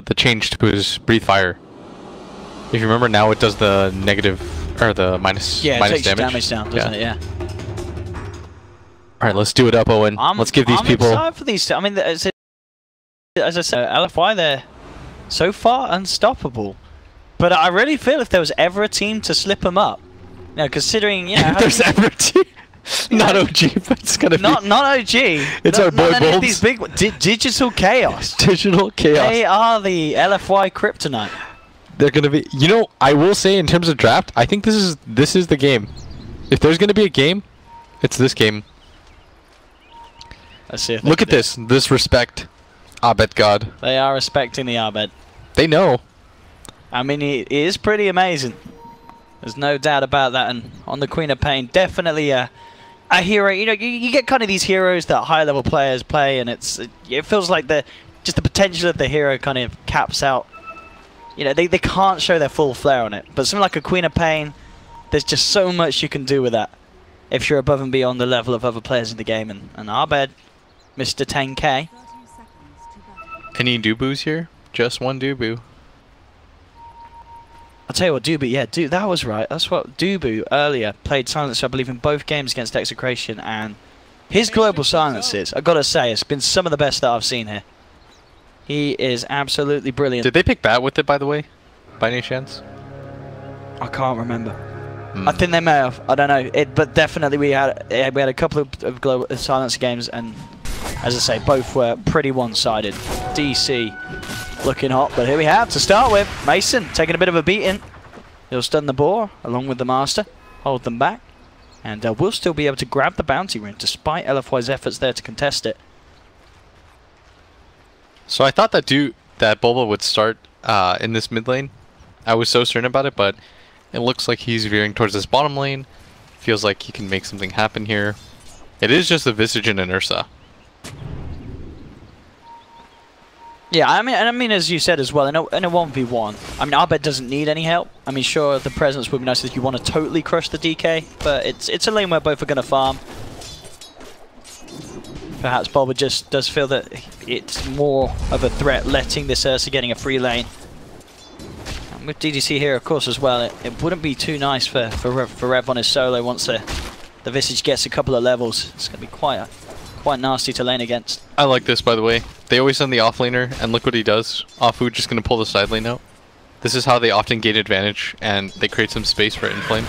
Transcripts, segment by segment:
the change to his breathe fire. If you remember, now it does the negative or the minus yeah, minus it takes damage. Your damage down, doesn't it? Yeah. All right, let's do it up, Owen. Let's give these people. I'm excited for these. I mean, as I said, LFY, they're so far unstoppable. But I really feel if there was ever a team to slip them up, you know, considering, you know, if there's ever a team, not OG, but it's gonna be not OG. It's our boy Bulbs. These big digital chaos. Digital chaos. They are the LFY kryptonite. They're gonna be. You know, I will say in terms of draft, I think this is the game. If there's gonna be a game, it's this game. Let's see. Look at this respect. Abed God. They are respecting the Abed. They know. I mean, it is pretty amazing. There's no doubt about that. And on the Queen of Pain, definitely a hero. You know, you get kind of these heroes that high-level players play, and it feels like just the potential of the hero kind of caps out. You know, they can't show their full flair on it. But something like a Queen of Pain, there's just so much you can do with that if you're above and beyond the level of other players in the game. And Abed, Mr. 10K. Any Dubus here? Just one Dubu. I'll tell you what, Dubu, yeah, that was right. That's what Dubu earlier played Silencer, I believe, in both games against Execration, and his global silences, I've got to say, it's been some of the best that I've seen here. He is absolutely brilliant. Did they pick Bat with it, by the way? By any chance? I can't remember. I think they may have. I don't know. But definitely we had a couple of global silencer games, and as I say, both were pretty one-sided. DC looking hot, but here we have to start with Mason taking a bit of a beating. He'll stun the boar along with the master, hold them back, and we'll still be able to grab the bounty rune despite LFY's efforts there to contest it. So I thought that Bulba would start in this mid lane. I was so certain about it, but it looks like he's veering towards this bottom lane. Feels like he can make something happen here. It is just a Visage and an Ursa. Yeah, I mean, as you said as well, in a 1v1, I mean, Abed doesn't need any help. I mean, sure, the presence would be nice if you want to totally crush the DK, but it's a lane where both are going to farm. Perhaps Bulba just does feel that it's more of a threat letting this Ursa getting a free lane. And with DDC here, of course, as well, it wouldn't be too nice for Rev on his solo once the Visage gets a couple of levels. It's going to be quite nasty to lane against. I like this, by the way. They always send the offlaner, and look what he does. Afu just going to pull the side lane out. This is how they often gain advantage, and they create some space for Inflame.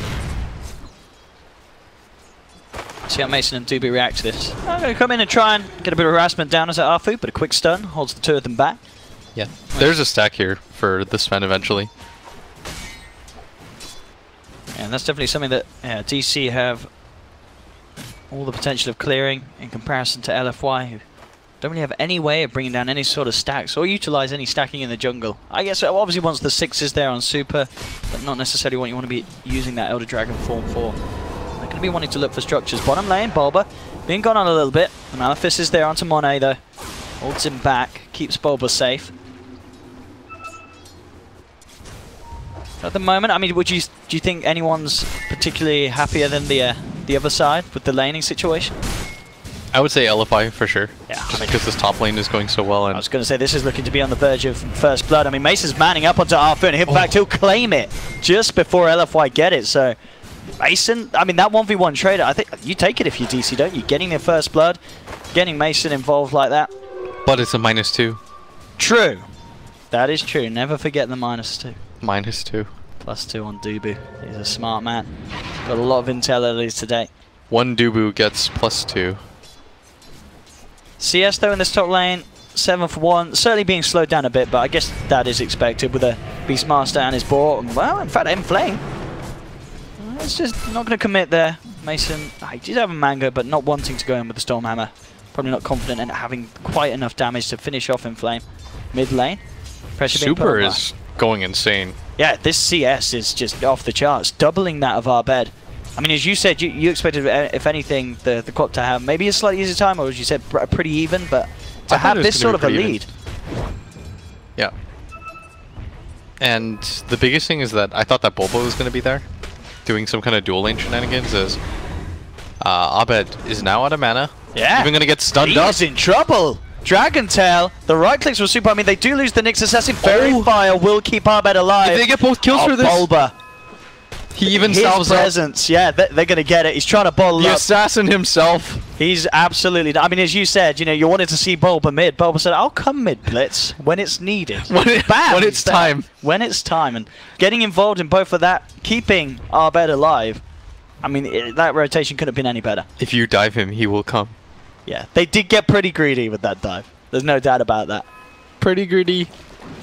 See how Mason and Dubu react to this. I'm going to come in and try and get a bit of harassment down as Afu, but a quick stun holds the two of them back. Yeah, there's a stack here for the Sven eventually. And that's definitely something that DC have all the potential of clearing in comparison to LFY, who don't really have any way of bringing down any sort of stacks or utilize any stacking in the jungle. I guess obviously once the 6 is there on Super, but not necessarily what you want to be using that Elder Dragon form for. They're going to be wanting to look for structures. Bottom lane, Bulba being gone on a little bit. The Malefice is there onto Monet though. Holds him back, keeps Bulba safe. At the moment, I mean, do you think anyone's particularly happier than the other side with the laning situation? I would say LFI for sure. Yeah, just because this top lane is going so well. And I was going to say this is looking to be on the verge of first blood. I mean, Mason's manning up onto Arthur, and in fact he'll claim it just before LFY get it. So Mason, I mean, that 1v1 trade, I think you take it if you're DC, don't you? Getting their first blood, getting Mason involved like that. But it's a -2. True. That is true. Never forget the -2. -2. +2 on Dubu. He's a smart man. Got a lot of intel earlier today. One Dubu gets +2. CS though in this top lane, 7 for 1. Certainly being slowed down a bit, but I guess that is expected with a Beastmaster and his boar. Well, in fact, Inflame. It's just not going to commit there. Mason, he did have a Mango, but not wanting to go in with the Stormhammer. Probably not confident in having quite enough damage to finish off Inflame. Mid lane. Pressure being put on Super is going insane. Yeah, this CS is just off the charts, doubling that of Abed. I mean, as you said, you expected, if anything, the Quap to have maybe a slightly easier time, or as you said, pretty even, but to have this sort of a lead. Yeah. And the biggest thing is that I thought that Bulba was going to be there, doing some kind of dual lane shenanigans, as Abed is now out of mana. Yeah. Even going to get stunned up. He's in trouble. Dragon Tail, the right clicks will super. I mean, they do lose the Nyx Assassin. Fairy Fire will keep Arbed alive. If they get both kills for this, Bulba. he even His salves presence, yeah, they're going to get it. He's trying to bottle the up. assassin himself. He's absolutely... I mean, as you said, you know, you wanted to see Bulba mid. Bulba said, I'll come mid, Blitz, when it's needed. when it's time. When it's time. And getting involved in both of that, keeping Arbed alive, I mean, that rotation couldn't have been any better. If you dive him, he will come. Yeah, they did get pretty greedy with that dive. There's no doubt about that. Pretty greedy.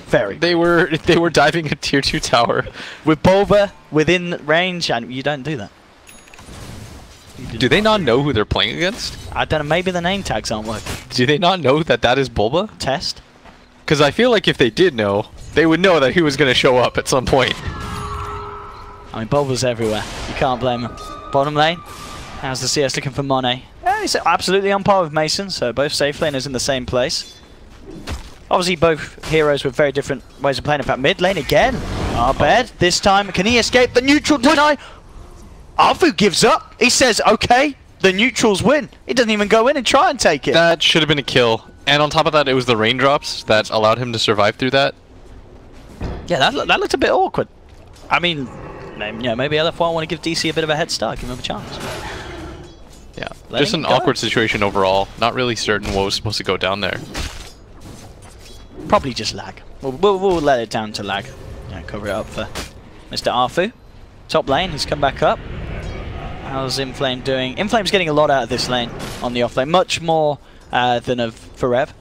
Very. They were diving a tier 2 tower. With Bulba within range, and you don't do that. Do they not know who they're playing against? I don't know, maybe the name tags aren't working. Do they not know that that is Bulba? Test? Because I feel like if they did know, they would know that he was going to show up at some point. I mean, Bulba's everywhere. You can't blame him. Bottom lane. How's the CS looking for Monet? Yeah, he's absolutely on par with Mason, so both safe laners in the same place. Obviously, both heroes with very different ways of playing. In fact, mid lane again. Arbed, this time, can he escape the neutral deny? Arfu gives up. He says, okay, the neutrals win. He doesn't even go in and try and take it. That should have been a kill. And on top of that, it was the raindrops that allowed him to survive through that. Yeah, that looked a bit awkward. I mean, maybe LFY want to give DC a bit of a head start, give him a chance. Yeah, just an awkward situation overall. Not really certain what was supposed to go down there. Probably just lag. We'll let it down to lag. Yeah, cover it up for Mr. Arfu. Top lane, he's come back up. How's Inflame doing? Inflame's getting a lot out of this lane on the off lane. Much more than of Forev,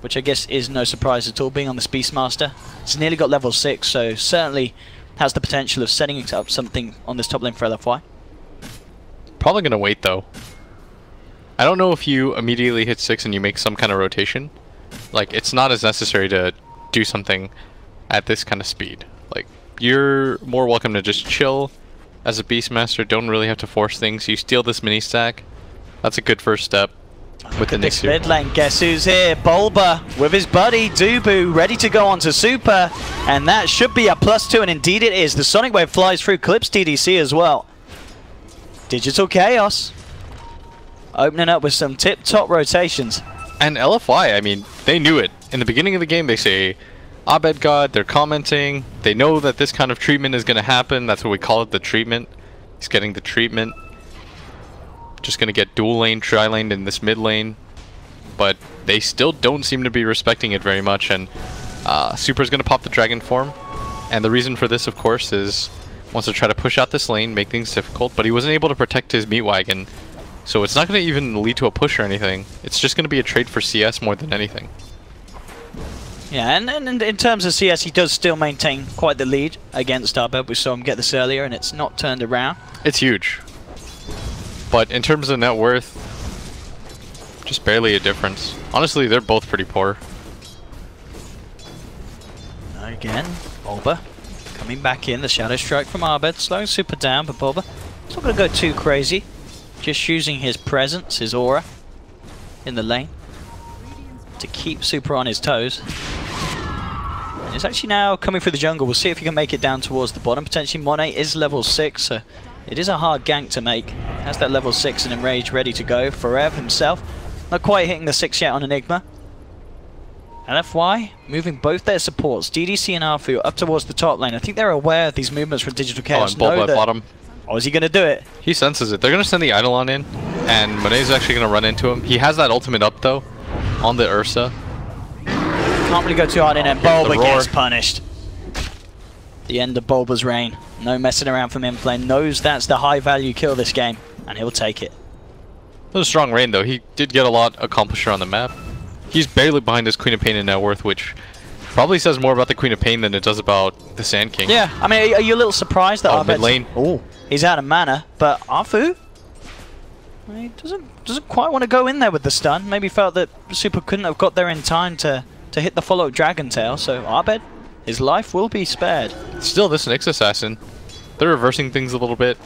which I guess is no surprise at all, being on the Beastmaster. He's nearly got level 6, so certainly has the potential of setting up something on this top lane for LFY. Probably going to wait, though. I don't know if you immediately hit 6 and you make some kind of rotation. Like, it's not as necessary to do something at this kind of speed. Like, you're more welcome to just chill as a Beastmaster. Don't really have to force things. You steal this mini stack. That's a good first step with the Nyx here. Mid lane, guess who's here? Bulba with his buddy Dubu, ready to go on to Super. And that should be a +2, and indeed it is. The Sonic Wave flies through, clips DDC as well. Digital Chaos. Opening up with some tip-top rotations. And LFY, I mean, they knew it. In the beginning of the game, they say, Abed God, they're commenting. They know that this kind of treatment is going to happen. That's what we call it, the treatment. He's getting the treatment. Just going to get dual lane, tri-laned in this mid lane. But they still don't seem to be respecting it very much. And Super's going to pop the dragon form. And the reason for this, of course, is wants to try to push out this lane, make things difficult. But he wasn't able to protect his meat wagon. So it's not going to even lead to a push or anything. It's just going to be a trade for CS more than anything. Yeah, and in terms of CS, he does still maintain quite the lead against Arbed. We saw him get this earlier, and it's not turned around. It's huge. But in terms of net worth, just barely a difference. Honestly, they're both pretty poor. Again, Bulba coming back in. The Shadow Strike from Arbed, slowing Super down, but Bulba it's not going to go too crazy. Just using his presence, his aura, in the lane to keep Super on his toes. And it's actually now coming through the jungle. We'll see if he can make it down towards the bottom. Potentially Monet is level 6, so it is a hard gank to make. Has that level 6 and Enrage ready to go. Forev himself, not quite hitting the 6 yet on Enigma. LFY moving both their supports, DDC and Arfu, up towards the top lane. I think they're aware of these movements from Digital Chaos. Oh, and Bulba at bottom. Oh, is he going to do it? He senses it. They're going to send the Eidolon in, and Monet's actually going to run into him. He has that ultimate up, though, on the Ursa. Can't really go too hard in, and Bulba gets punished. The end of Bulba's reign. No messing around from Inflame. Knows that's the high-value kill this game, and he'll take it. It was a strong reign, though. He did get a lot accomplished on the map. He's barely behind his Queen of Pain in net worth, which probably says more about the Queen of Pain than it does about the Sand King. Yeah, I mean, are you a little surprised that mid lane? Oh, he's out of mana, but Arfu, he doesn't quite want to go in there with the stun. Maybe felt that Super couldn't have got there in time to hit the follow-up Dragon Tail, so Arbed, his life will be spared. Still, this Nyx Assassin, they're reversing things a little bit.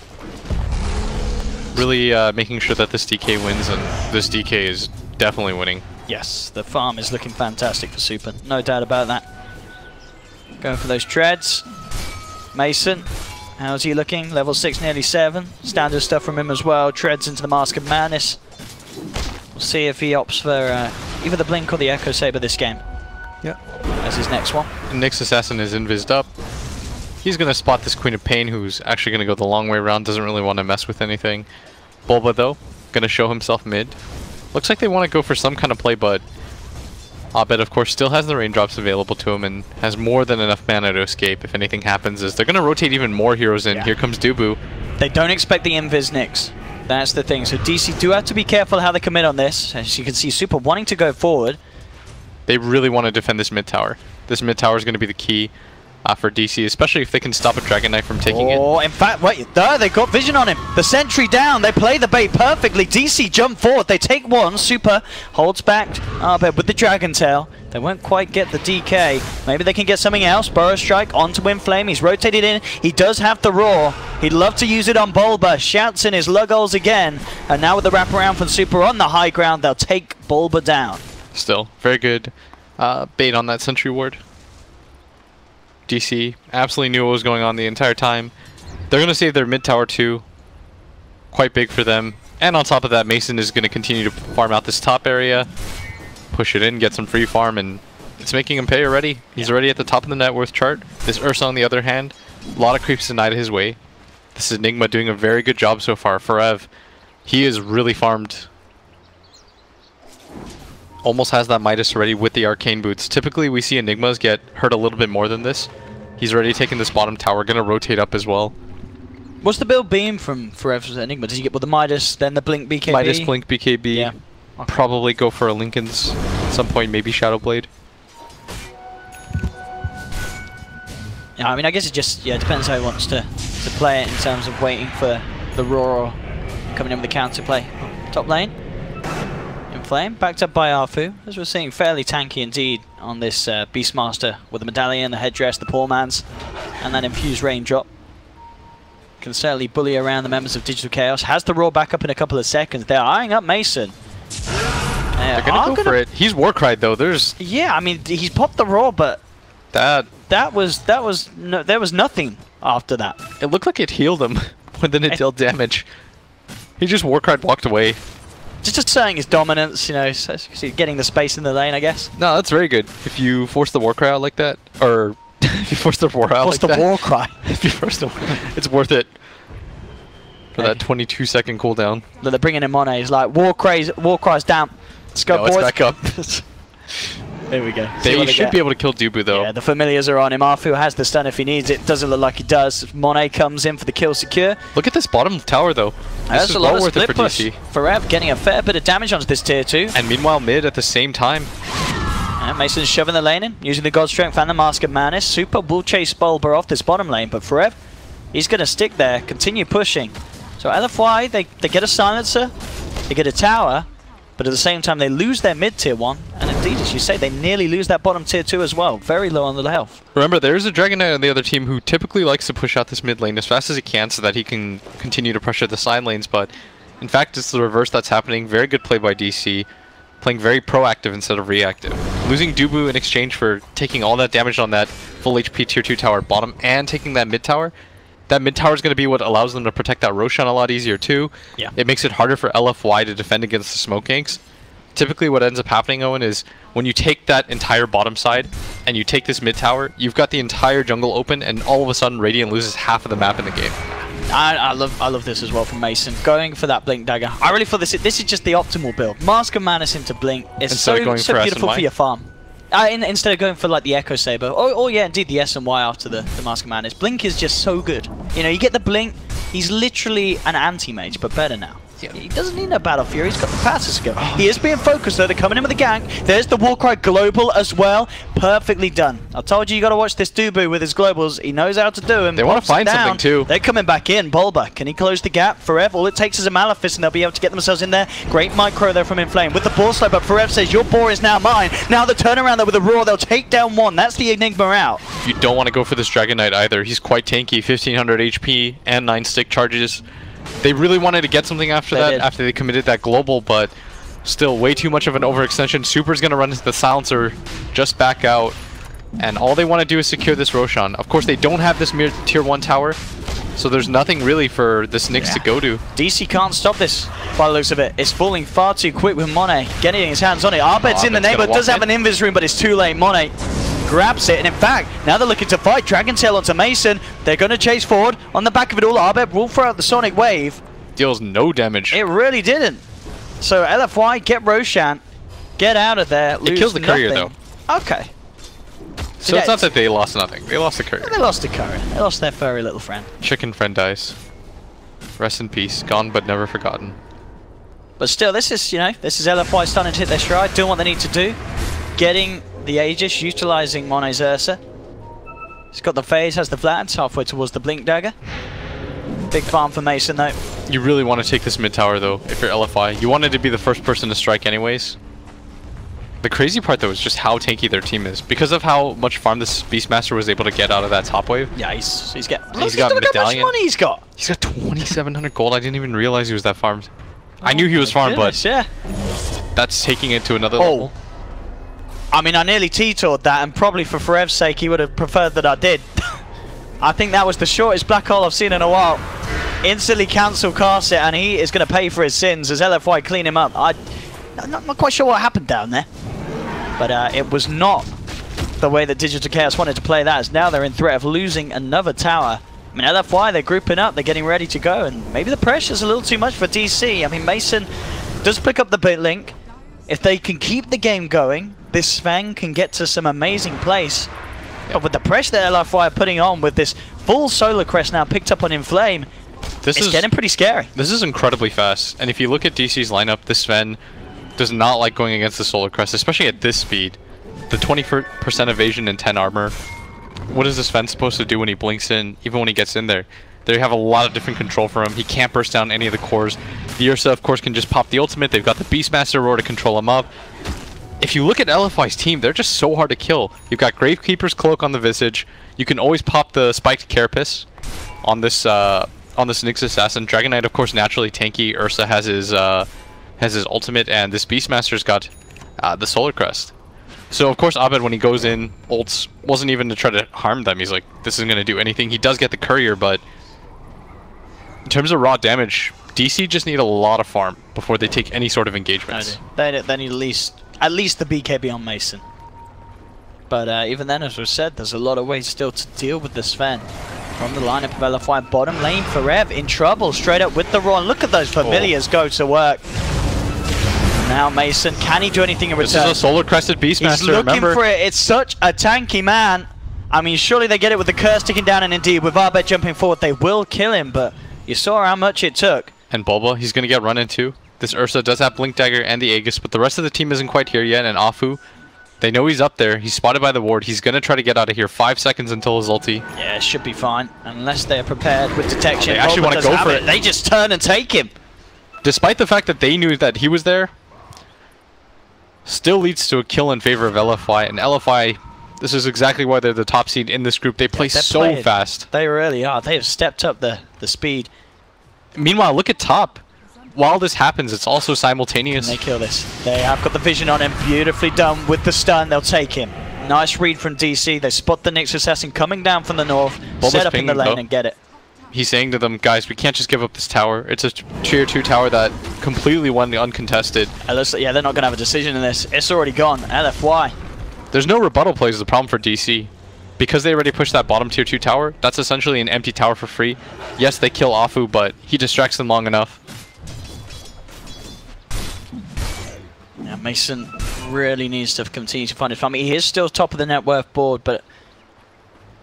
Really making sure that this DK wins, and this DK is definitely winning. Yes, the farm is looking fantastic for Super, no doubt about that. Going for those treads. Mason, how's he looking? Level 6, nearly 7. Standard stuff from him as well. Treads into the Mask of Madness. We'll see if he opts for either the Blink or the Echo Saber this game. Yeah. As his next one. Nyx Assassin is invised up. He's going to spot this Queen of Pain, who's actually going to go the long way around, doesn't really want to mess with anything. Bulba, though, going to show himself mid. Looks like they want to go for some kind of play, but Abed, of course, still has the raindrops available to him and has more than enough mana to escape if anything happens. Is they're going to rotate even more heroes in. Yeah. Here comes Dubu. They don't expect the invis Nyx. That's the thing. So DC do have to be careful how they commit on this. As you can see, Super wanting to go forward. They really want to defend this mid tower. This mid tower is going to be the key for DC, especially if they can stop a Dragon Knight from taking it. Oh, in fact, wait, there, they got vision on him. The sentry down, they play the bait perfectly. DC jump forward, they take one. Super holds back Abed with the Dragon Tail. They won't quite get the DK. Maybe they can get something else. Burrow Strike onto Inflame. He's rotated in. He does have the Roar. He'd love to use it on Bulba. Shouts in his Luggles again. And now with the wraparound from Super on the high ground, they'll take Bulba down. Still, very good bait on that sentry ward. DC absolutely knew what was going on the entire time. They're going to save their mid tower too. Quite big for them. And on top of that, Mason is going to continue to farm out this top area. Push it in, get some free farm, and it's making him pay already. He's already at the top of the net worth chart. This Ursa, on the other hand, a lot of creeps denied his way. This is Enigma doing a very good job so far. Forev, he is really farmed. Almost has that Midas already with the Arcane Boots. Typically, we see Enigmas get hurt a little bit more than this. He's already taken this bottom tower, going to rotate up as well. What's the build beam from Forev's Enigma? Does he get with the Midas, then the Blink BKB? Midas, Blink BKB. Yeah. Okay. Probably go for a Lincoln's at some point, maybe Shadow Blade. Yeah, I mean, I guess it just depends how he wants to play it in terms of waiting for the Roar or coming in with the counterplay. Top lane, Inflame, backed up by Arfu. As we're seeing, fairly tanky indeed on this Beastmaster with the medallion, the headdress, the poor man's, and that infused raindrop. Can certainly bully around the members of Digital Chaos. Has the Roar back up in a couple of seconds. They're eyeing up Mason. They're gonna go for it. He's Warcried though. There's I mean, he's popped the Roar, but there was nothing after that. It looked like it healed him more than it dealt damage. He just Warcried, walked away. Just saying his dominance, you know, getting the space in the lane, I guess. No, that's very good. If you force the Warcry out like that, or if you force the Roar out like that. Warcry. If you force the it's worth it. For that 22-second cooldown. They're bringing him on. He's like, Warcry's down. Let's go, boys. It's back up. There we go. They should be able to kill Dubu, though. Yeah, the familiars are on him. Arfu has the stun if he needs it. Doesn't look like he does. Monet comes in for the kill secure. Look at this bottom tower, though. That's a lot of split push. Forev getting a fair bit of damage onto this tier 2. And meanwhile, mid at the same time. And Mason's shoving the lane in, using the God Strength and the Mask of Madness. Super will chase Bulba off this bottom lane, but Forev, he's going to stick there, continue pushing. So LFY, they get a silencer, they get a tower, but at the same time they lose their mid tier 1, and indeed, as you say, they nearly lose that bottom tier 2 as well. Very low on the health. Remember, there's a Dragon Knight on the other team who typically likes to push out this mid lane as fast as he can so that he can continue to pressure the side lanes, but in fact, it's the reverse that's happening. Very good play by DC, playing very proactive instead of reactive. Losing Dubu in exchange for taking all that damage on that full HP tier 2 tower bottom and taking that mid tower. That mid tower is going to be what allows them to protect that Roshan a lot easier too. Yeah. It makes it harder for LFY to defend against the smoke ganks. Typically what ends up happening, Owen, is when you take that entire bottom side and you take this mid tower, you've got the entire jungle open and all of a sudden Radiant loses half of the map in the game. I love this as well from Mason. Going for that Blink Dagger. I really feel this is just the optimal build. Mask of Madness into Blink is so beautiful for your farm. Instead of going for like the Echo Saber, or yeah, indeed the S and Y after the Mask of Madness. Blink is just so good. You know, you get the Blink, he's literally an anti-mage, but better now. Yeah. He doesn't need no Battle Fury, he's got the passive skill. He is being focused though, they're coming in with the gank. There's the Warcry Global as well. Perfectly done. I told you gotta watch this Dubu with his globals. He knows how to do them. They want to find something too. They're coming back in. Bulba, can he close the gap? Forev, all it takes is a Malefice and they'll be able to get themselves in there. Great micro there from Inflame with the Boar Slow, but Forev says your boar is now mine. Now the turnaround there with the Roar, they'll take down one. That's the Enigma out. You don't want to go for this Dragon Knight either. He's quite tanky, 1500 HP and 9 stick charges. They really wanted to get something after that, after they committed that global, but still way too much of an overextension. Super's going to run into the silencer, just back out, and all they want to do is secure this Roshan. Of course, they don't have this mere tier 1 tower, So there's nothing really for the Nyx to go to. DC can't stop this by the looks of it. It's falling far too quick with Monet getting his hands on it. Arbet's in the neighborhood, does have an invis room, but it's too late. Monet grabs it, and in fact, now they're looking to fight. Dragon Tail onto Mason. They're going to chase forward. On the back of it all, Arbet will throw out the Sonic Wave. Deals no damage. It really didn't. So LFY, get Roshan, get out of there. It kills the courier, though. Okay. So it's not that they lost nothing. They lost the courier. They lost the courier. They lost their furry little friend. Chicken friend dies. Rest in peace. Gone but never forgotten. But still, this is, this is LFY starting to hit their stride, doing what they need to do. Getting the Aegis, utilizing Monet's Ursa. He's got the phase, has the flattens, halfway towards the Blink Dagger. Big farm for Mason, though. You really want to take this mid tower, though, if you're LFI. You wanted to be the first person to strike anyways. The crazy part, though, is just how tanky their team is. Because of how much farm this Beastmaster was able to get out of that top wave. Yeah, he's got Medallion. How much money he's got. He's got 2,700 gold. I didn't even realize he was that farmed. I knew he was farmed, but yeah, that's taking it to another level. I mean, I nearly T-toured that, and probably for Forev's sake, he would have preferred that I did. I think that was the shortest black hole I've seen in a while. Instantly cancel cast it, and he is going to pay for his sins as LFY clean him up. I'm not quite sure what happened down there. But it was not the way that Digital Chaos wanted to play that, as now they're in threat of losing another tower. I mean, LFY, they're grouping up, they're getting ready to go, and maybe the pressure's a little too much for DC. I mean, Mason does pick up the bit link. If they can keep the game going, this Sven can get to some amazing place. But with the pressure that LFY are putting on with this full Solar Crest now picked up on Inflame, it's getting pretty scary. This is incredibly fast, and if you look at DC's lineup, this Sven does not like going against the Solar Crest, especially at this speed. The 20% evasion and 10 armor. What is this Sven supposed to do when he blinks in, even when he gets in there? They have a lot of different control for him. He can't burst down any of the cores. The Ursa, of course, can just pop the ultimate. They've got the Beastmaster Roar to control him up. If you look at LFY's team, they're just so hard to kill. You've got Gravekeeper's Cloak on the Visage. You can always pop the Spiked Carapace on this Nyx Assassin. Dragon Knight, of course, naturally tanky. Ursa has his ultimate, and this Beastmaster's got the Solar Crest. So, of course, Abed, when he goes in, ults wasn't even to try to harm them. He's like, this isn't going to do anything. He does get the courier, but in terms of raw damage, DC just need a lot of farm before they take any sort of engagements. They need at least the BKB on Mason. But even then, as we said, there's a lot of ways still to deal with the Sven. From the lineup of LFY, bottom lane, Forev in trouble, straight up with the Ron. Look at those familiars go to work. Now Mason, can he do anything in return? This is a Solar Crested Beastmaster, He's looking for it. It's such a tanky man. I mean, surely they get it with the curse ticking down, and indeed, with Arbet jumping forward, they will kill him, but you saw how much it took. And Bulba, he's going to get run into. This Ursa does have Blink Dagger and the Aegis, but the rest of the team isn't quite here yet, and Afu, they know he's up there. He's spotted by the ward. He's going to try to get out of here. 5 seconds until his ulti. Yeah, it should be fine, unless they're prepared with detection. They actually want to go for it. They just turn and take him. Despite the fact that they knew that he was there, still leads to a kill in favor of LFY, and LFY, this is exactly why they're the top seed in this group. They play so fast. They really are. They have stepped up the speed. Meanwhile, look at top. While this happens, it's also simultaneous. Can they kill this? They have got the vision on him. Beautifully done with the stun. They'll take him. Nice read from DC. They spot the Nyx Assassin coming down from the north, set up in the lane and get it. He's saying to them, guys, we can't just give up this tower. It's a tier 2 tower that completely won the uncontested. Yeah, they're not going to have a decision in this. It's already gone. LFY. There's no rebuttal plays is the problem for DC. Because they already pushed that bottom tier 2 tower, that's essentially an empty tower for free. Yes, they kill Afu, but he distracts them long enough. Yeah, Mason really needs to continue to find his farm. He is still top of the net worth board, but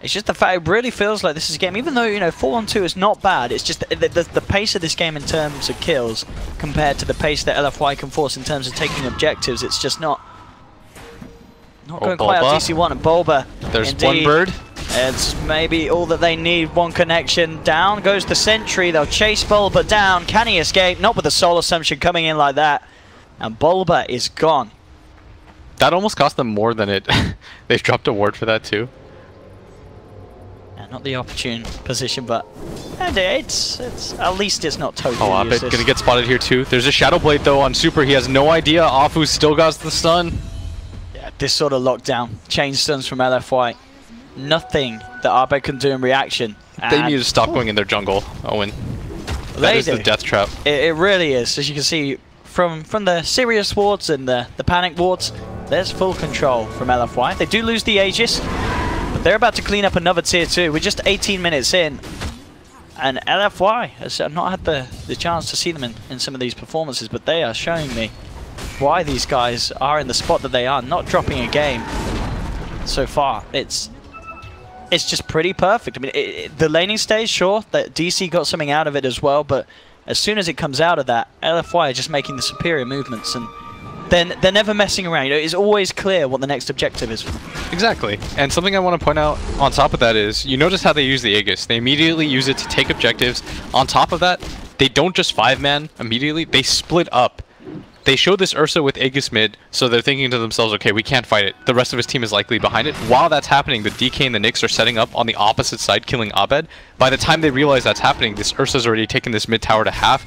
it's just the fact it really feels like this is a game, even though, 4-on-2 is not bad, it's just the pace of this game in terms of kills compared to the pace that LFY can force in terms of taking objectives, it's just not going quite out DC1, and Bulba, there's indeed, one bird. It's maybe all that they need, one connection. Down goes the sentry, they'll chase Bulba down, can he escape? Not with the soul assumption coming in like that, and Bulba is gone. That almost cost them more than it. They've dropped a ward for that too. Not the opportune position, but it's at least it's not totally useless. Gonna get spotted here too. There's a Shadow Blade though on Super. He has no idea. Afu still got the stun. Yeah, this sort of lockdown. Chain stuns from LFY. nothing that Arbeid can do in reaction. They need to stop going in their jungle, Owen. That is the death trap. It really is. As you can see, from the serious wards and the panic wards, there's full control from LFY. They do lose the Aegis, but they're about to clean up another tier 2. We're just 18 minutes in, and LFY has not had the chance to see them in some of these performances, but they are showing me why these guys are in the spot that they are, not dropping a game so far. It's just pretty perfect. I mean, the laning stage, sure, that DC got something out of it as well, but as soon as it comes out of that, LFY are just making the superior movements, and then they're never messing around. You know, it's always clear what the next objective is. Exactly. And something I want to point out on top of that is, you notice how they use the Aegis. They immediately use it to take objectives. On top of that, they don't just 5-man immediately, they split up. They show this Ursa with Aegis mid, so they're thinking to themselves, okay, we can't fight it. The rest of his team is likely behind it. While that's happening, the DK and the Nyx are setting up on the opposite side, killing Abed. By the time they realize that's happening, this Ursa's already taken this mid tower to half.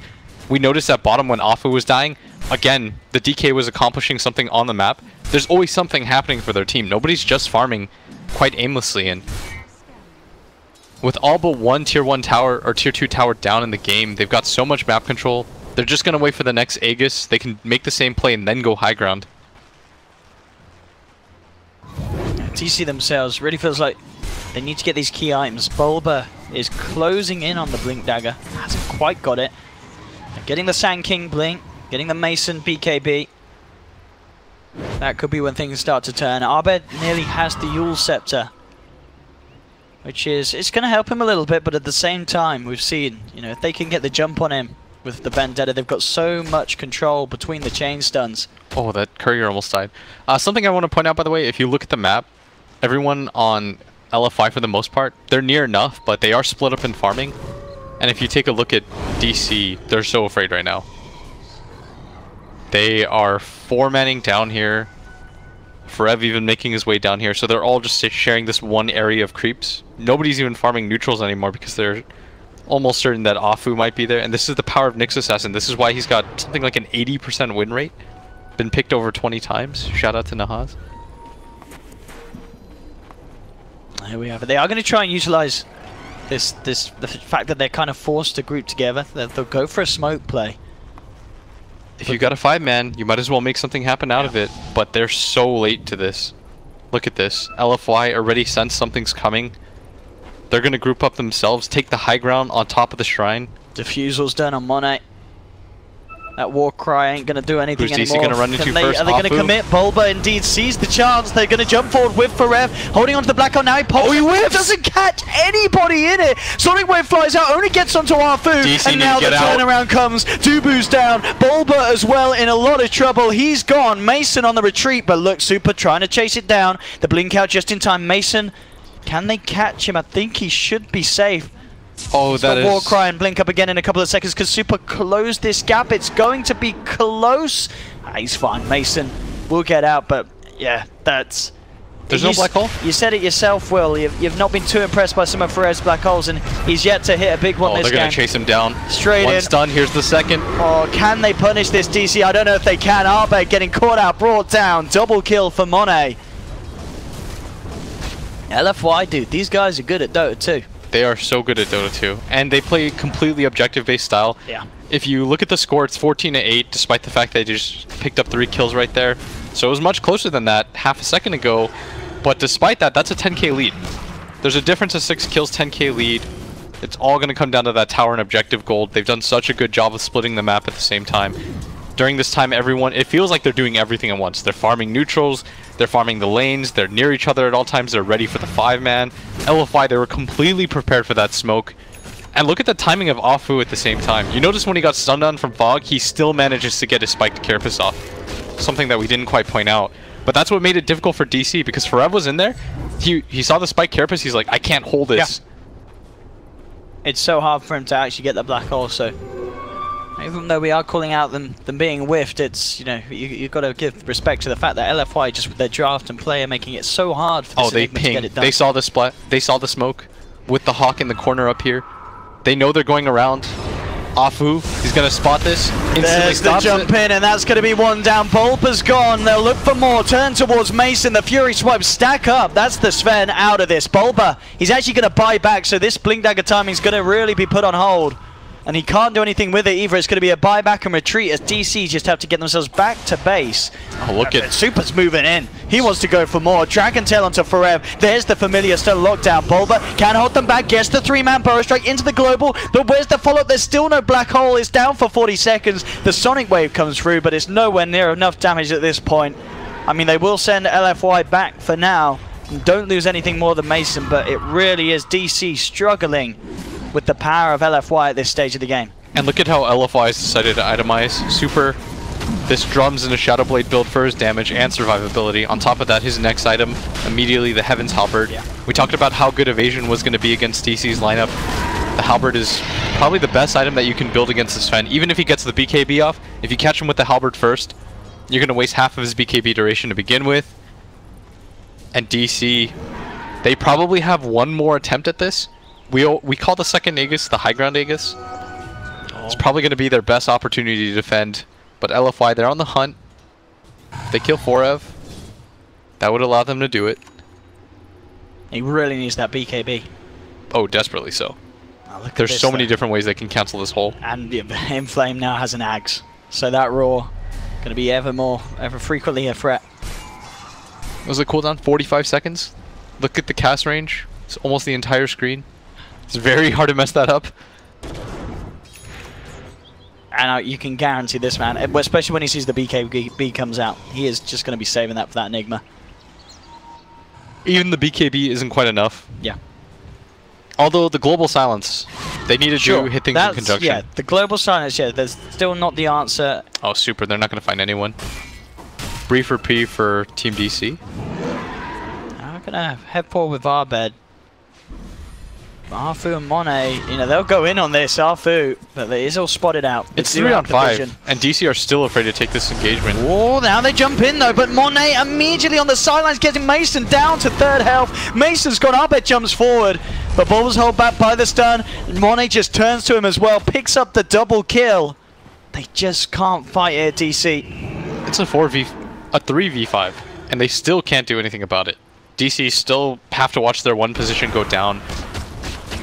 We noticed at bottom when Afu was dying, again, the DK was accomplishing something on the map. There's always something happening for their team. Nobody's just farming quite aimlessly, and with all but one tier 1 tower or tier 2 tower down in the game, they've got so much map control. They're just going to wait for the next Aegis. They can make the same play and then go high ground. TC themselves really feels like they need to get these key items. Bulba is closing in on the Blink Dagger. Hasn't quite got it. Getting the Sand King Blink. Getting the Mason BKB. That could be when things start to turn. Abed nearly has the Yule Scepter, which is, it's going to help him a little bit, but at the same time, we've seen, you know, if they can get the jump on him with the Vendetta, they've got so much control between the chain stuns. Oh, that courier almost died. Something I want to point out, by the way, if you look at the map, everyone on LFY for the most part, they're near enough, but they are split up in farming. And if you take a look at DC, they're so afraid right now. They are 4-manning down here. Forev even making his way down here, so they're all just sharing this one area of creeps. Nobody's even farming neutrals anymore because they're almost certain that Afu might be there, and this is the power of Nyx Assassin. This is why he's got something like an 80% win rate. Been picked over 20 times. Shout out to Nahaz. Here we have it. They are going to try and utilize the fact that they're kind of forced to group together. They'll go for a smoke play. If you got a 5-man, you might as well make something happen out of it, but they're so late to this. Look at this. LFY already sense something's coming. They're going to group up themselves, take the high ground on top of the shrine. Diffusal's done on Monet. That war cry ain't going to do anything Who's DC anymore. going to run into first? Are they going to commit? Bulba indeed sees the chance. They're going to jump forward with Forev, holding onto the black hole now. He pops. Oh, he whiffs! Doesn't catch anybody in it. Sonic Wave flies out, only gets onto Arfu, and now the turnaround comes. Dubu's down. Bulba as well in a lot of trouble. He's gone. Mason on the retreat, but look, Super trying to chase it down. The blink out just in time. Mason, can they catch him? I think he should be safe. Oh, that is... Warcry and blink up again in a couple of seconds because Super closed this gap. It's going to be close. He's fine. Mason will get out, but yeah, that's... There's no black hole? You said it yourself, Will. You've not been too impressed by some of Ferrer's black holes, and he's yet to hit a big one this game. Oh, they're going to chase him down. Straight in. One's done. Here's the second. Oh, can they punish this DC? I don't know if they can. Arbeid getting caught out, brought down. Double kill for Monet. LFY, dude, these guys are good at Dota 2. They are so good at Dota 2, and they play completely objective-based style. Yeah. If you look at the score, it's 14-8, despite the fact they just picked up 3 kills right there. So it was much closer than that half a second ago, but despite that, that's a 10k lead. There's a difference of 6 kills, 10k lead. It's all going to come down to that tower and objective gold. They've done such a good job of splitting the map at the same time. During this time, everyone, it feels like they're doing everything at once. They're farming neutrals, they're farming the lanes, they're near each other at all times, they're ready for the 5-man. LFY, they were completely prepared for that smoke. And look at the timing of Afu at the same time. You notice when he got stunned on from Fog, he still manages to get his spiked Carapace off. Something that we didn't quite point out. But that's what made it difficult for DC, because Forev was in there, he saw the spiked Carapace, he's like, I can't hold this. Yeah. It's so hard for him to actually get the black hole, so... Even though we are calling out them being whiffed, it's, you know, you've got to give respect to the fact that LFY, just with their draft and play, are making it so hard for this Enigma to get it done. They saw the splat, they saw the smoke with the Hawk in the corner up here. They know they're going around. Afu, he's going to spot this. Instantly There's the jump in, and that's going to be one down. Bulba's gone. They'll look for more. Turn towards Mason. The Fury swipes stack up. That's the Sven out of this. Bulba, he's actually going to buy back, so this Blink Dagger timing is going to really be put on hold. And he can't do anything with it either. It's going to be a buyback and retreat as DC just have to get themselves back to base. Oh, look at Super's moving in. He wants to go for more. Dragon Tail onto Forever. There's the Familiar still locked down. Bulba can hold them back. Gets the 3-man Burrow Strike into the Global. But where's the follow-up? There's still no Black Hole. It's down for 40 seconds. The Sonic Wave comes through, but it's nowhere near enough damage at this point. I mean, they will send LFY back for now. And don't lose anything more than Mason, but it really is DC struggling with the power of LFY at this stage of the game. And look at how LFY has decided to itemize Super. This drums in a Shadow Blade build for his damage and survivability. On top of that, his next item, immediately the Heaven's Halberd. Yeah. We talked about how good Evasion was going to be against DC's lineup. The Halberd is probably the best item that you can build against this Sven. Even if he gets the BKB off, if you catch him with the Halberd first, you're going to waste half of his BKB duration to begin with. And DC, they probably have one more attempt at this. We call the second Aegis the high ground Aegis. It's probably going to be their best opportunity to defend. But LFY, they're on the hunt. If they kill Forev, that would allow them to do it. He really needs that BKB. Oh, desperately so. Oh, look at There's this, so many different ways they can cancel this hole. And Inflame now has an Axe. So that Roar going to be ever frequently a threat. What was the cooldown? 45 seconds? Look at the cast range. It's almost the entire screen. It's very hard to mess that up. And you can guarantee this, man, especially when he sees the BKB comes out. He is just going to be saving that for that Enigma. Even the BKB isn't quite enough. Yeah. Although the global silence, they need to hit things in conjunction. Yeah, the global silence, yeah, there's still not the answer. Oh, super. They're not going to find anyone. Brief for P for Team DC. I'm going to head forward with Arbed. Arfu and Monet, you know, they'll go in on this, Arfu, but it is all spotted out. It's 3 on 5, and DC are still afraid to take this engagement. Oh, now they jump in though, but Monet immediately on the sidelines getting Mason down to 3rd health. Mason's gone up, it jumps forward, but Bulba's held back by the stun. Monet just turns to him as well, picks up the double kill. They just can't fight here, DC. It's a 3v5, and they still can't do anything about it. DC still have to watch their one position go down.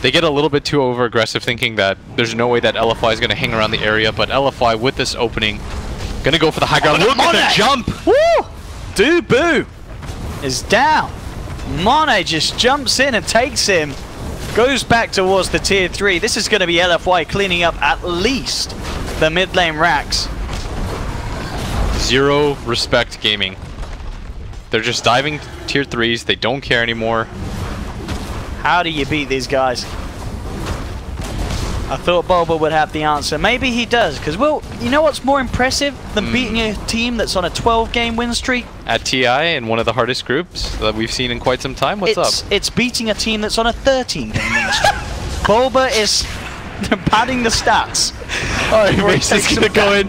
They get a little bit too over-aggressive, thinking that there's no way that LFY is going to hang around the area, but LFY with this opening, going to go for the high ground. Look at the jump! Woo! Dubu is down. Monet just jumps in and takes him. Goes back towards the tier 3. This is going to be LFY cleaning up at least the mid lane racks. Zero respect gaming. They're just diving tier 3s. They don't care anymore. How do you beat these guys? I thought Bulba would have the answer. Maybe he does, because, well, you know what's more impressive than beating a team that's on a 12-game win streak? At TI, in one of the hardest groups that we've seen in quite some time. What's up? It's beating a team that's on a 13-game win streak. Bulba is padding the stats. Oh, Mason's going to go in.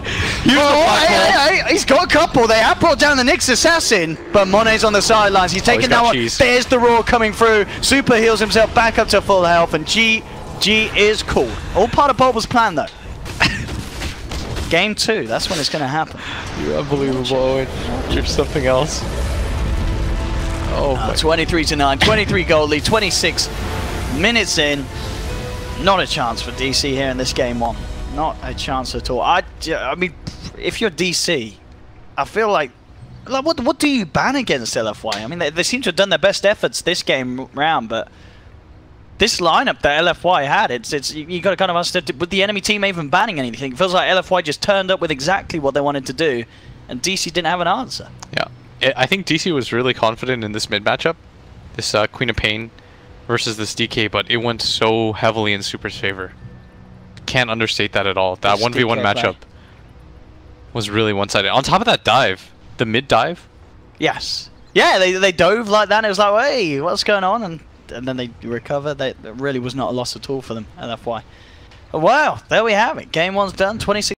He's got a couple. They have brought down the Nyx Assassin, but Monet's on the sidelines. He's taking that one. There's the Roar coming through. Super heals himself back up to full health, and G is cool. All part of Bulba's plan, though. Game 2, that's when it's going to happen. You're unbelievable, Owen. You're something else. Oh, 23-9, 23 goal lead, 26 minutes in. Not a chance for DC here in this game 1. Not a chance at all. I mean, if you're DC, I feel like what do you ban against LFY? I mean, they seem to have done their best efforts this game round, but this lineup that LFY had, you got to kind of understand, with the enemy team even banning anything, it feels like LFY just turned up with exactly what they wanted to do, and DC didn't have an answer. Yeah, I think DC was really confident in this mid matchup, this Queen of Pain versus this DK, but it went so heavily in Super's favor. Can't understate that at all. That 1v1 matchup was really one-sided. On top of that dive, the mid dive. Yes. Yeah, they dove like that. And it was like, hey, what's going on? And then they recover. It really was not a loss at all for them. LFY. Wow, there we have it. Game 1's done. 26.